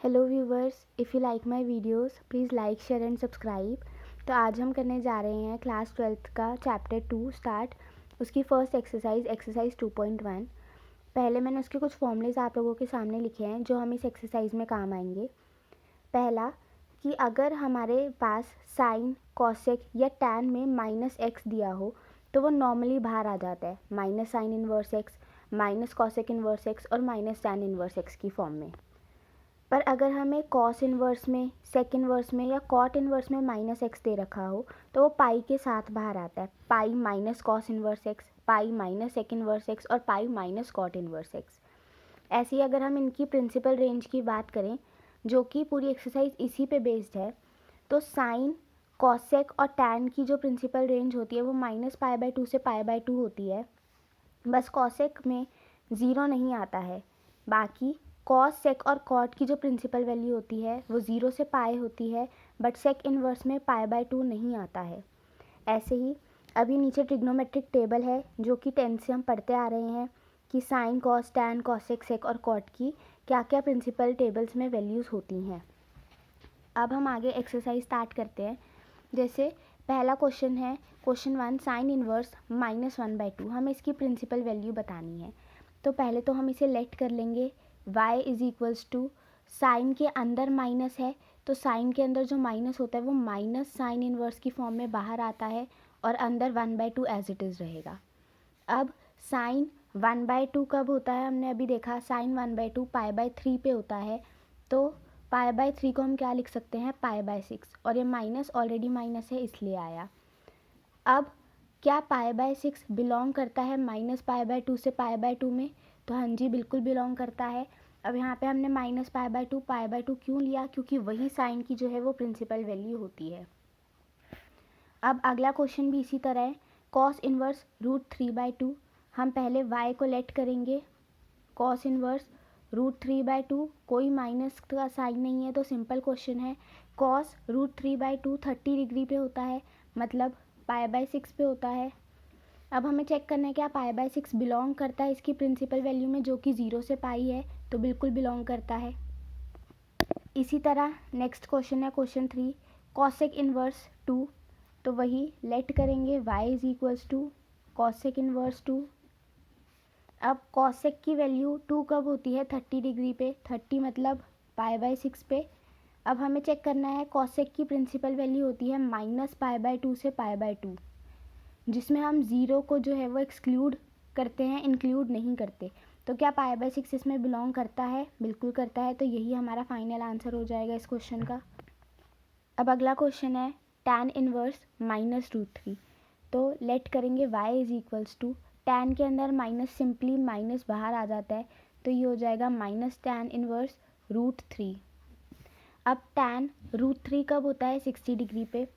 Hello viewers, if you like my videos please like share and subscribe. तो आज हम करने जा रहे हैं क्लास 12th का चैप्टर 2 स्टार्ट, उसकी फर्स्ट एक्सरसाइज 2.1। पहले मैंने उसके कुछ फॉर्मूलेज आप लोगों के सामने लिखे हैं जो हम इस एक्सरसाइज में काम आएंगे। पहला कि अगर हमारे पास साइन, कॉसेक या टैन में -x दिया हो तो वो नॉर्मली बाहर आ जाता है minus sine inverse x, minus cosec inverse x और माइनस टैन इनवर्स एक्स की फॉर्म में। पर अगर हमें कॉस इनवर्स में, सेक इनवर्स में या कॉट इनवर्स में -x दे रखा हो तो वो पाई के साथ बाहर आता है। Pi minus cos inverse x, pi minus sec inverse x और pi minus cot inverse x. ऐसे ही अगर हम इनकी प्रिंसिपल रेंज की बात करें, जो कि पूरी एक्सरसाइज इसी पे बेस्ड है, तो साइन, कॉसेक और टैन की जो प्रिंसिपल रेंज होती है वो -π/2 से π/2 होती है। बस कॉसेक में ज़ीरो नहीं आता है, बाकी कॉस, सेक और कॉट की जो प्रिंसिपल वैल्यू होती है वो 0 से पाए होती है, बट सेक इनवर्स में π/2 नहीं आता है। ऐसे ही अभी नीचे ट्रिग्नोमेट्रिक टेबल है जो कि 10 से हम पढ़ते आ रहे हैं कि साइन, कॉस, टैन, कॉसेक, सेक और कॉट की क्या क्या प्रिंसिपल टेबल्स में वैल्यूज़ होती हैं। अब हम आगे एक्सरसाइज स्टार्ट करते हैं। जैसे पहला क्वेश्चन है, क्वेश्चन 1, साइन इनवर्स -1/2। हमें इसकी प्रिंसिपल वैल्यू बतानी है। तो पहले तो हम इसे लेट कर लेंगे y is equals to, sine के अंदर माइनस है तो साइन के अंदर जो माइनस होता है वो माइनस साइन इनवर्स की फॉर्म में बाहर आता है और अंदर 1/2 एज इट इज़ रहेगा। अब साइन 1/2 कब होता है, हमने अभी देखा साइन 1/2 π/3 पे होता है। तो π/3 को हम क्या लिख सकते हैं, π/6, और ये माइनस ऑलरेडी माइनस है इसलिए आया। अब क्या π/6 बिलोंग करता है -π/2 से π/2 में, तो हाँ जी बिल्कुल बिलोंग करता है। अब यहाँ पे हमने -π/2 क्यों लिया, क्योंकि वही साइन की जो है वो प्रिंसिपल वैल्यू होती है। अब अगला क्वेश्चन भी इसी तरह है, कॉस इनवर्स √3/2। हम पहले y को लेट करेंगे, कॉस इनवर्स √3/2, कोई माइनस का साइन नहीं है तो सिंपल क्वेश्चन है। कॉस √3/2 30 डिग्री पे होता है, मतलब π/6 पे होता है। अब हमें चेक करना है क्या π/6 बिलोंग करता है इसकी प्रिंसिपल वैल्यू में, जो कि 0 से पाई है, तो बिल्कुल बिलोंग करता है। इसी तरह नेक्स्ट क्वेश्चन है क्वेश्चन 3, कॉसेक इनवर्स 2। तो वही लेट करेंगे y is equals to cosec inverse 2। अब कॉसेक की वैल्यू 2 कब होती है, 30 डिग्री पे, 30 मतलब π/6 पे। अब हमें चेक करना है कॉसेक की प्रिंसिपल वैल्यू होती है -π/2 से π/2, जिसमें हम ज़ीरो को जो है वो एक्सक्लूड करते हैं, इंक्लूड नहीं करते। तो क्या π/6 इसमें बिलोंग करता है, बिल्कुल करता है। तो यही हमारा फाइनल आंसर हो जाएगा इस क्वेश्चन का। अब अगला क्वेश्चन है टैन इनवर्स -√3। तो लेट करेंगे y is equals to, tan के अंदर माइनस, सिंपली माइनस बाहर आ जाता है तो ये हो जाएगा -tan इनवर्स √3। अब टैन √3 कब होता है, 60 डिग्री पे,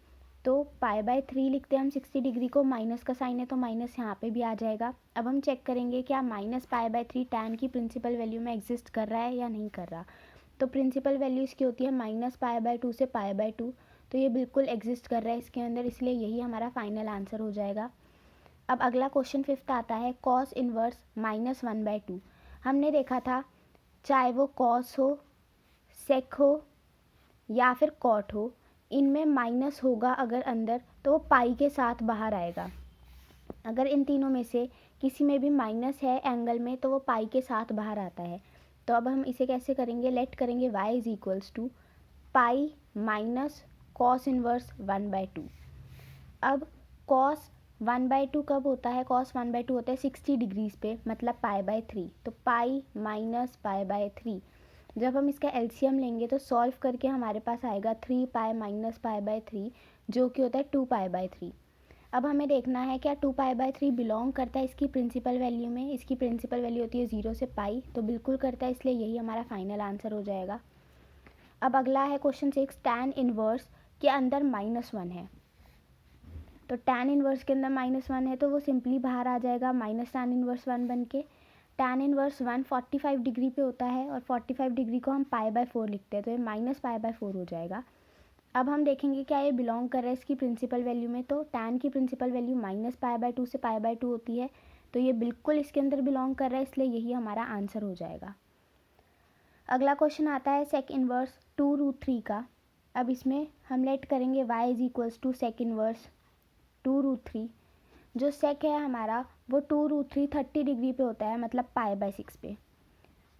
तो π/3 लिखते हैं हम 60 डिग्री को, माइनस का साइन है तो माइनस यहाँ पे भी आ जाएगा। अब हम चेक करेंगे क्या -π/3 टैन की प्रिंसिपल वैल्यू में एग्जिस्ट कर रहा है या नहीं कर रहा। तो प्रिंसिपल वैल्यू इसकी होती है -π/2 से π/2, तो ये बिल्कुल एग्जिस्ट कर रहा है इसके अंदर, इसलिए यही हमारा फाइनल आंसर हो जाएगा। अब अगला क्वेश्चन 5th आता है, कॉस इनवर्स -1/2। हमने देखा था चाहे वो कॉस हो, सेक हो या फिर कॉट हो, इनमें माइनस होगा अगर अंदर तो वो पाई के साथ बाहर आएगा। अगर इन तीनों में से किसी में भी माइनस है एंगल में तो वो पाई के साथ बाहर आता है। तो अब हम इसे कैसे करेंगे, लेट करेंगे y is equals to pi minus cos inverse 1/2। अब कॉस 1/2 कब होता है, कॉस 1/2 होता है 60 डिग्रीज पे, मतलब π/3। तो पाई माइनस π/3, जब हम इसका एलसीएम लेंगे तो सॉल्व करके हमारे पास आएगा 3π माइनस π/3, जो कि होता है 2π/3। अब हमें देखना है क्या 2π/3 बिलोंग करता है इसकी प्रिंसिपल वैल्यू में। इसकी प्रिंसिपल वैल्यू होती है 0 से पाई, तो बिल्कुल करता है, इसलिए यही हमारा फाइनल आंसर हो जाएगा। अब अगला है क्वेश्चन 6, टैन इनवर्स के अंदर -1 है। तो टैन इनवर्स के अंदर -1 है तो वो सिंपली बाहर आ जाएगा -tan इनवर्स 1 बन के। टैन इनवर्स 1 45 डिग्री पे होता है और 45 डिग्री को हम π/4 लिखते हैं, तो ये -π/4 हो जाएगा। अब हम देखेंगे क्या ये बिलोंग कर रहा है इसकी प्रिंसिपल वैल्यू में। तो टैन की प्रिंसिपल वैल्यू -π/2 से π/2 होती है, तो ये बिल्कुल इसके अंदर बिलोंग कर रहा है, इसलिए यही हमारा आंसर हो जाएगा। अगला क्वेश्चन आता है सेक इनवर्स 2√3 का। अब इसमें हम लेट करेंगे y is equals to sec inverse 2√3। जो सेक है हमारा वो 2√3 30 डिग्री पे होता है, मतलब π/6 पे,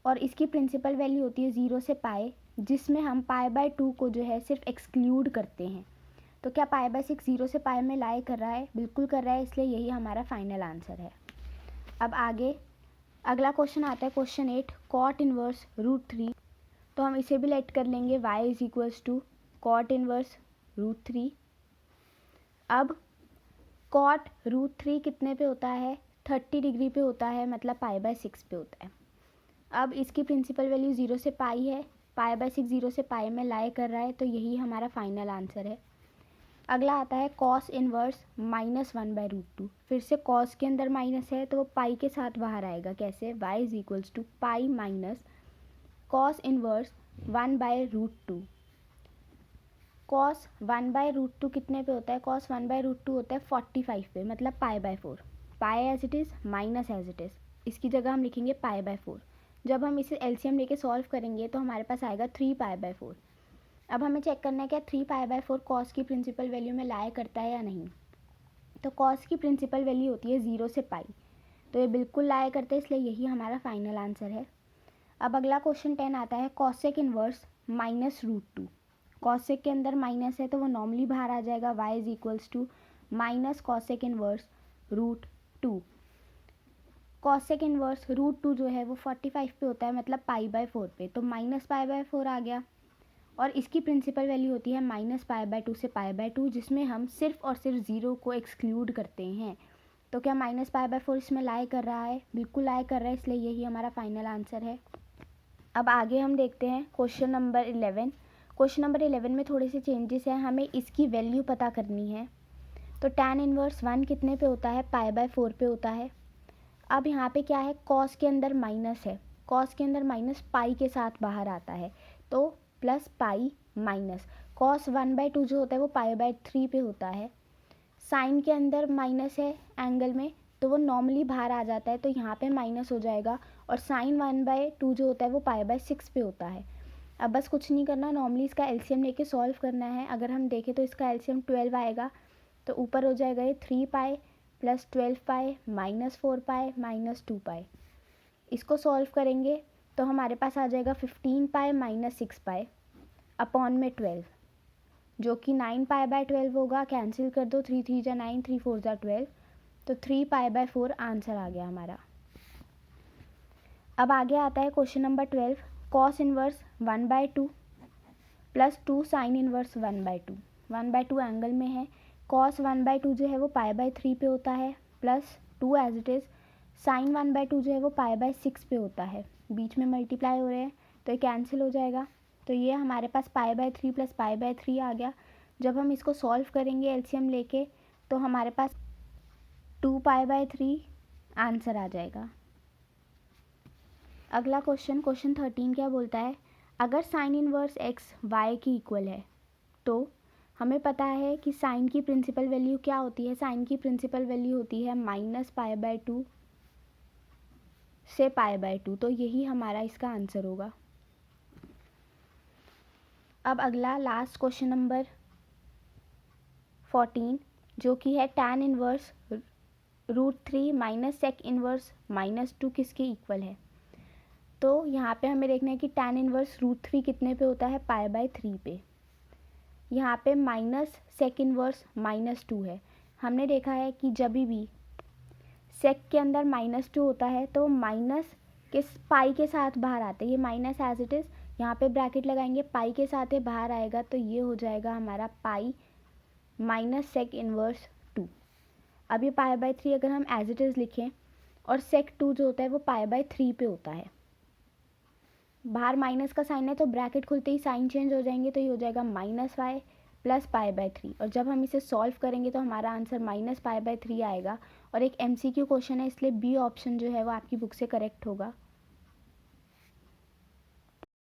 और इसकी प्रिंसिपल वैल्यू होती है 0 से पाई, जिसमें हम π/2 को जो है सिर्फ एक्सक्लूड करते हैं। तो क्या π/6 0 से पाई में लाई कर रहा है? बिल्कुल कर रहा है, इसलिए यही हमारा फाइनल आंसर है। अब आगे अगला क्वेश्चन आता है क्वेश्चन 8 कॉट इनवर्स √3। तो हम इसे भी लेट कर लेंगे y is equals to cot inverse √3। अब कॉट √3 कितने पे होता है? 30 डिग्री पे होता है, मतलब π/6 पे होता है। अब इसकी प्रिंसिपल वैल्यू 0 से पाई है, π/6 0 से पाई में लाई कर रहा है, तो यही हमारा फाइनल आंसर है। अगला आता है कॉस इनवर्स -1/√2। फिर से कॉस के अंदर माइनस है तो वो पाई के साथ बाहर आएगा। कैसे? y is equals to pi minus cos inverse 1/√2। Cos 1/√2 कितने पे होता है? कॉस 1/√2 होता है 45 पे, मतलब π/4। Pi as it is, minus as it is, इसकी जगह हम लिखेंगे π/4। जब हम इसे एलसीएम लेके सॉल्व करेंगे तो हमारे पास आएगा 3π/4। अब हमें चेक करना है क्या 3π/4 कॉस की प्रिंसिपल वैल्यू में लाया करता है या नहीं। तो कॉस की प्रिंसिपल वैल्यू होती है 0 से पाई, तो ये बिल्कुल लाया करते हैं, इसलिए यही हमारा फाइनल आंसर है। अब अगला क्वेश्चन 10 आता है कॉसेक इनवर्स -√2। कॉसेक के अंदर माइनस है तो वो नॉर्मली बाहर आ जाएगा। y is equals to minus cosec inverse √2। Cosec inverse √2 जो है वो 45 पे होता है, मतलब π/4 पे, तो माइनस π/4 आ गया। और इसकी प्रिंसिपल वैल्यू होती है -π/2 से π/2, जिसमें हम सिर्फ और सिर्फ 0 को एक्सक्लूड करते हैं। तो क्या -π/4 इसमें लाई कर रहा है? बिल्कुल लाई कर रहा है, इसलिए यही हमारा फाइनल आंसर है। अब आगे हम देखते हैं क्वेश्चन नंबर 11। क्वेश्चन नंबर 11 में थोड़े से चेंजेस हैं, हमें इसकी वैल्यू पता करनी है। तो tan इनवर्स 1 कितने पे होता है? π/4 पे होता है। अब यहाँ पे क्या है? कॉस के अंदर माइनस है, कॉस के अंदर माइनस पाई के साथ बाहर आता है, तो प्लस पाई माइनस कॉस 1/2 जो होता है वो π/3 पे होता है। साइन के अंदर माइनस है एंगल में, तो वो नॉर्मली बाहर आ जाता है, तो यहाँ पे माइनस हो जाएगा। और साइन 1/2 जो होता है वो π/6 पे होता है। अब बस कुछ नहीं करना, नॉर्मली इसका एलसीएम लेके सॉल्व करना है। अगर हम देखें तो इसका एलसीएम 12 आएगा, तो ऊपर हो जाएगा ये 3π प्लस 12π माइनस 4π माइनस 2π। इसको सॉल्व करेंगे तो हमारे पास आ जाएगा 15π माइनस 6π अपॉन में 12, जो कि 9π/12 होगा। कैंसिल कर दो, 3 3 जा 9, 3 4 जा 12, तो 3π/4 आंसर आ गया हमारा। अब आगे आता है question number 12 cos inverse 1/2 plus 2 sine inverse 1/2। 1/2 angle में है, कॉस 1/2 जो है वो π/3 पे होता है, plus 2 as it is sine 1/2 जो है वो π/6 पे होता है। बीच में मल्टीप्लाई हो रहे हैं तो ये कैंसिल हो जाएगा, तो ये हमारे पास π/3 प्लस π/3 आ गया। जब हम इसको सॉल्व करेंगे एलसीएम लेके तो हमारे पास 2π/3 आंसर आ जाएगा। अगला क्वेश्चन 13 क्या बोलता है? अगर साइन इनवर्स x y की इक्वल है तो हमें पता है कि साइन की प्रिंसिपल वैल्यू क्या होती है। साइन की प्रिंसिपल वैल्यू होती है -π/2 से π/2, तो यही हमारा इसका आंसर होगा। अब अगला लास्ट क्वेश्चन नंबर 14 जो कि है tan inverse √3 minus sec inverse -2 किसके इक्वल है। तो यहाँ पे हमें देखना है कि tan इनवर्स √3 कितने पे होता है? π/3 पे। यहाँ पे माइनस सेक इनवर्स -2 है। हमने देखा है कि जब भी सेक के अंदर -2 होता है तो माइनस के पाई के साथ बाहर आते हैं। ये माइनस एज इट इज़, यहाँ पे ब्रैकेट लगाएंगे, पाई के साथ ही बाहर आएगा, तो ये हो जाएगा हमारा पाई माइनस सेक इनवर्स 2। अब ये π/3 अगर हम एज इट इज़ लिखें और सेक 2 जो होता है वो π/3 पे होता है। बाहर माइनस का साइन है तो ब्रैकेट खुलते ही साइन चेंज हो जाएंगे, तो ये हो जाएगा -y प्लस π/3। और जब हम इसे सॉल्व करेंगे तो हमारा आंसर -π/3 आएगा। और एक MCQ क्वेश्चन है, इसलिए बी ऑप्शन जो है वो आपकी बुक से करेक्ट होगा।